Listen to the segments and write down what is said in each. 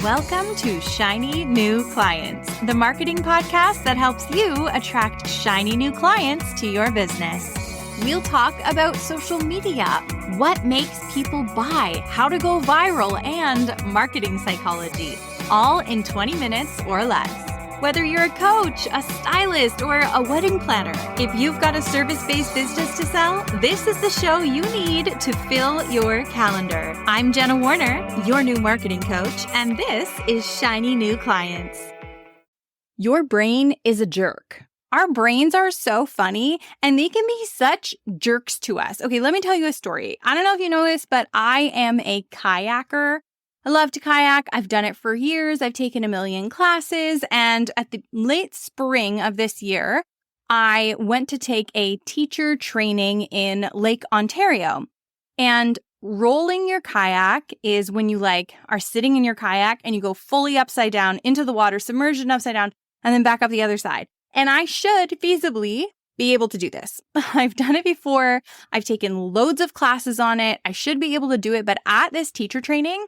Welcome to Shiny New Clients, the marketing podcast that helps you attract shiny new clients to your business. We'll talk about social media, what makes people buy, how to go viral, and marketing psychology, all in 20 minutes or less. Whether you're a coach, a stylist, or a wedding planner, if you've got a service-based business to sell, this is the show you need to fill your calendar. I'm Jenna Warriner, your new marketing coach, and this is Shiny New Clients. Your brain is a jerk. Our brains are so funny, and they can be such jerks to us. Okay, let me tell you a story. I don't know if you know this, but I am a kayaker. I love to kayak. I've done it for years. I've taken a million classes. And at the late spring of this year, I went to take a teacher training in Lake Ontario. And rolling your kayak is when you are sitting in your kayak and you go fully upside down into the water, submerged and upside down, and then back up the other side. And I should feasibly be able to do this. I've done it before. I've taken loads of classes on it. I should be able to do it. But at this teacher training,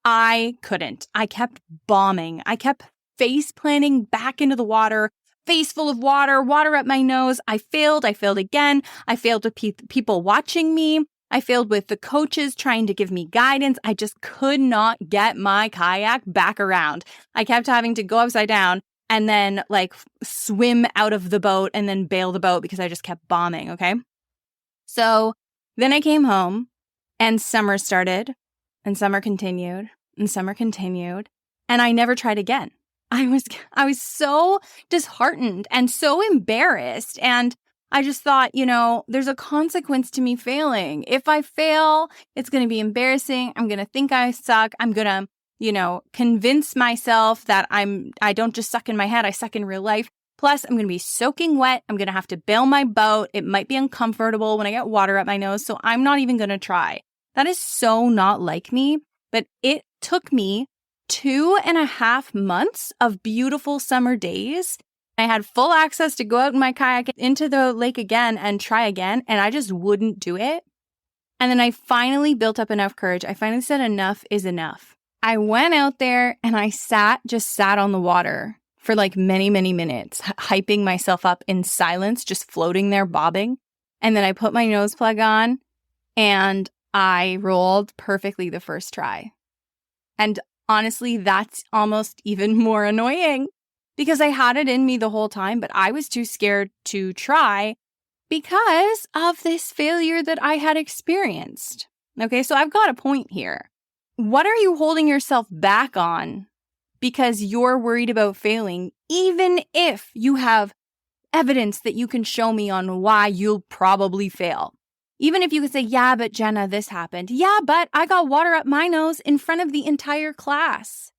I couldn't. I kept bombing. I kept face planting back into the water, face full of water, water up my nose. I failed. I failed again. I failed with people watching me. I failed with the coaches trying to give me guidance. I just could not get my kayak back around. I kept having to go upside down and then swim out of the boat and then bail the boat because I just kept bombing. Okay. So then I came home and summer started. And summer continued, and summer continued, and I never tried again. I was so disheartened and so embarrassed, and I just thought, there's a consequence to me failing. If I fail, it's going to be embarrassing. I'm going to think I suck. I'm going to, convince myself that I don't just suck in my head, I suck in real life. Plus, I'm going to be soaking wet. I'm going to have to bail my boat. It might be uncomfortable when I get water up my nose, so I'm not even going to try. That is so not like me, but it took me 2.5 months of beautiful summer days. I had full access to go out in my kayak into the lake again and try again, and I just wouldn't do it. And then I finally built up enough courage. I finally said enough is enough. I went out there and I just sat on the water for many, many minutes, hyping myself up in silence, just floating there, bobbing. And then I put my nose plug on and I rolled perfectly the first try. And honestly, that's almost even more annoying because I had it in me the whole time, but I was too scared to try because of this failure that I had experienced. Okay, so I've got a point here. What are you holding yourself back on because you're worried about failing, even if you have evidence that you can show me on why you'll probably fail? Even if you could say, yeah, but Jenna, this happened. Yeah, but I got water up my nose in front of the entire class.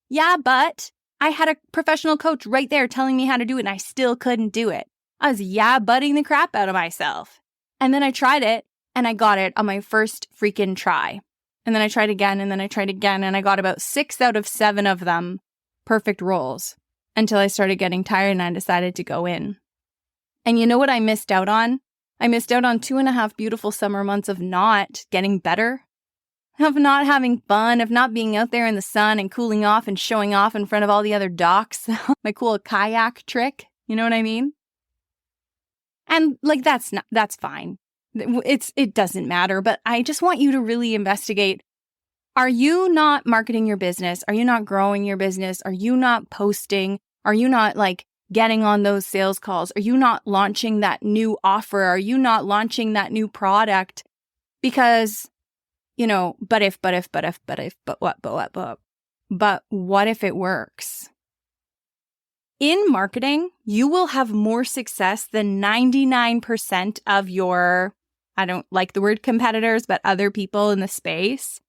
Yeah, but I had a professional coach right there telling me how to do it and I still couldn't do it. I was butting the crap out of myself. And then I tried it and I got it on my first freaking try. And then I tried again and then I tried again and I got about 6 out of 7 of them perfect rolls until I started getting tired and I decided to go in. And you know what I missed out on? I missed out on 2.5 beautiful summer months of not getting better, of not having fun, of not being out there in the sun and cooling off and showing off in front of all the other docks, my cool kayak trick. You know what I mean? And that's fine. It doesn't matter, but I just want you to really investigate. Are you not marketing your business? Are you not growing your business? Are you not posting? Are you not getting on those sales calls? Are you not launching that new offer? Are you not launching that new product? Because, but what if it works? In marketing, you will have more success than 99% of your, I don't like the word competitors, but other people in the space,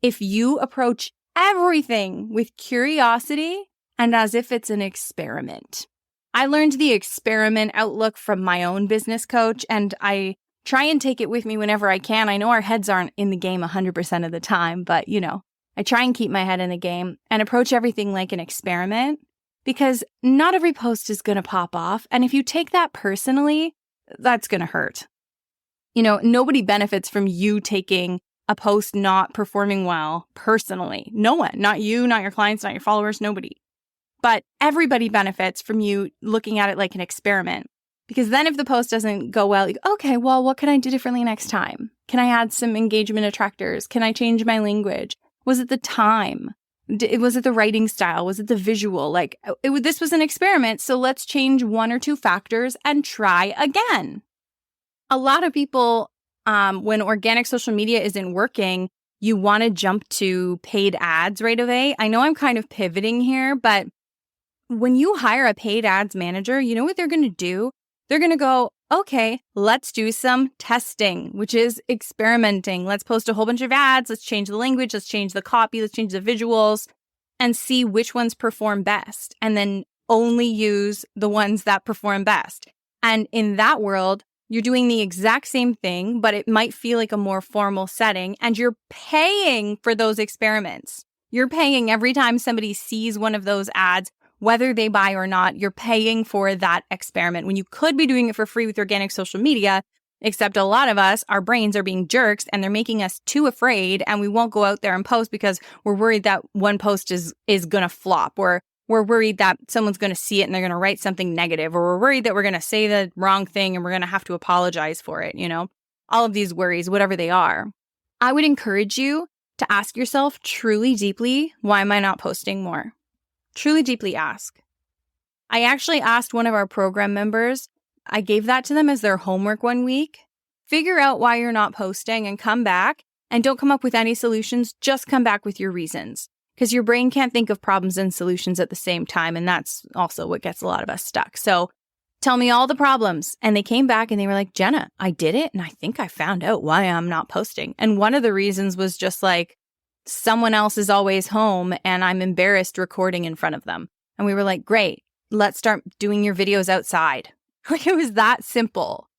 if you approach everything with curiosity and as if it's an experiment. I learned the experiment outlook from my own business coach, and I try and take it with me whenever I can. I know our heads aren't in the game 100% of the time, but I try and keep my head in the game and approach everything like an experiment because not every post is going to pop off. And if you take that personally, that's going to hurt. Nobody benefits from you taking a post not performing well personally. No one, not you, not your clients, not your followers, nobody. But everybody benefits from you looking at it like an experiment. Because then if the post doesn't go well, you go, okay, well, what can I do differently next time? Can I add some engagement attractors? Can I change my language? Was it the time? Was it the writing style? Was it the visual? This was an experiment, so let's change one or two factors and try again. A lot of people, when organic social media isn't working, you want to jump to paid ads right away. I know I'm kind of pivoting here, but when you hire a paid ads manager, you know what they're going to do? They're going to go, okay, let's do some testing, which is experimenting. Let's post a whole bunch of ads. Let's change the language. Let's change the copy. Let's change the visuals and see which ones perform best. And then only use the ones that perform best. And in that world, you're doing the exact same thing, but it might feel like a more formal setting. And you're paying for those experiments. You're paying every time somebody sees one of those ads, whether they buy or not, you're paying for that experiment when you could be doing it for free with organic social media, except a lot of us, our brains are being jerks and they're making us too afraid and we won't go out there and post because we're worried that one post is going to flop, or we're worried that someone's going to see it and they're going to write something negative, or we're worried that we're going to say the wrong thing and we're going to have to apologize for it, all of these worries, whatever they are. I would encourage you to ask yourself truly deeply, why am I not posting more? Truly deeply ask. I actually asked one of our program members, I gave that to them as their homework one week. Figure out why you're not posting and come back, and don't come up with any solutions, just come back with your reasons. Because your brain can't think of problems and solutions at the same time, and that's also what gets a lot of us stuck. So tell me all the problems. And they came back and they were like, Jenna, I did it, and I think I found out why I'm not posting. And one of the reasons was just like, someone else is always home and I'm embarrassed recording in front of them. And we were like, great, let's start doing your videos outside. Like, it was that simple.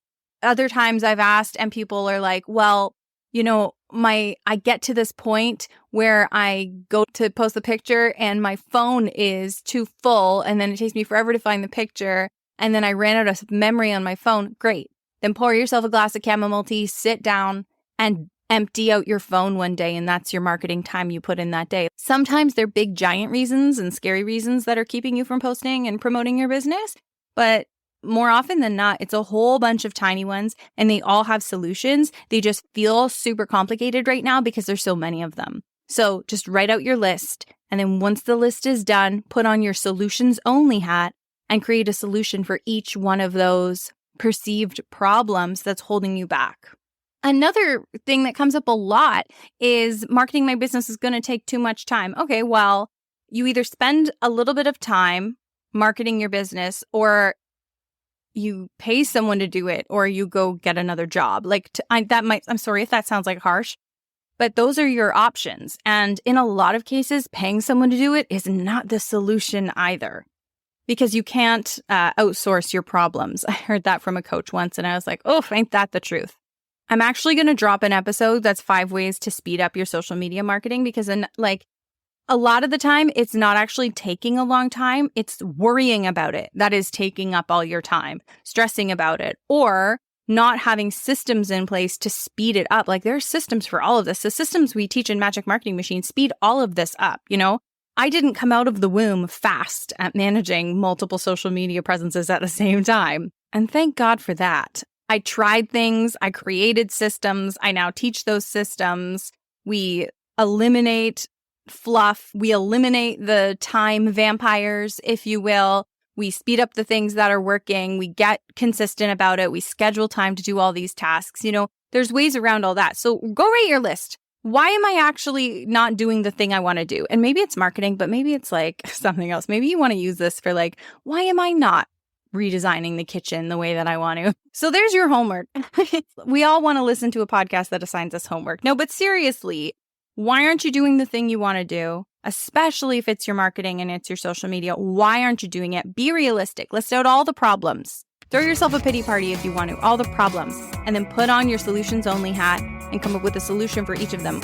Other times I've asked and people are like, well, I get to this point where I go to post the picture and my phone is too full and then it takes me forever to find the picture. And then I ran out of memory on my phone. Great. Then pour yourself a glass of chamomile tea, sit down and empty out your phone one day, and that's your marketing time you put in that day. Sometimes they're big, giant reasons and scary reasons that are keeping you from posting and promoting your business. But more often than not, it's a whole bunch of tiny ones, and they all have solutions. They just feel super complicated right now because there's so many of them. So just write out your list. And then once the list is done, put on your solutions only hat and create a solution for each one of those perceived problems that's holding you back. Another thing that comes up a lot is marketing my business is going to take too much time. Okay, well, you either spend a little bit of time marketing your business, or you pay someone to do it, or you go get another job. I'm sorry if that sounds like harsh, but those are your options. And in a lot of cases, paying someone to do it is not the solution either, because you can't outsource your problems. I heard that from a coach once, and I was like, oh, ain't that the truth? I'm actually going to drop an episode that's 5 ways to speed up your social media marketing, because a lot of the time, it's not actually taking a long time. It's worrying about it that is taking up all your time, stressing about it, or not having systems in place to speed it up. Like, there are systems for all of this. The systems we teach in Magic Marketing Machine speed all of this up. I didn't come out of the womb fast at managing multiple social media presences at the same time. And thank God for that. I tried things. I created systems. I now teach those systems. We eliminate fluff. We eliminate the time vampires, if you will. We speed up the things that are working. We get consistent about it. We schedule time to do all these tasks. There's ways around all that. So go write your list. Why am I actually not doing the thing I want to do? And maybe it's marketing, but maybe it's like something else. Maybe you want to use this for why am I not redesigning the kitchen the way that I want to? So there's your homework. We all want to listen to a podcast that assigns us homework. No, but seriously, why aren't you doing the thing you want to do? Especially if it's your marketing and it's your social media. Why aren't you doing it? Be realistic. List out all the problems. Throw yourself a pity party if you want to, all the problems, and then put on your solutions only hat and come up with a solution for each of them.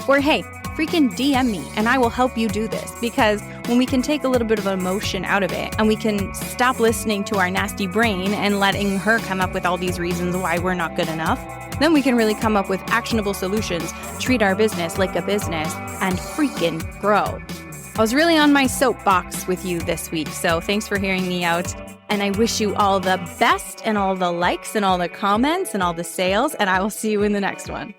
Or hey, freaking DM me and I will help you do this. Because when we can take a little bit of emotion out of it and we can stop listening to our nasty brain and letting her come up with all these reasons why we're not good enough, then we can really come up with actionable solutions, treat our business like a business, and freaking grow. I was really on my soapbox with you this week, so thanks for hearing me out. And I wish you all the best and all the likes and all the comments and all the sales, and I will see you in the next one.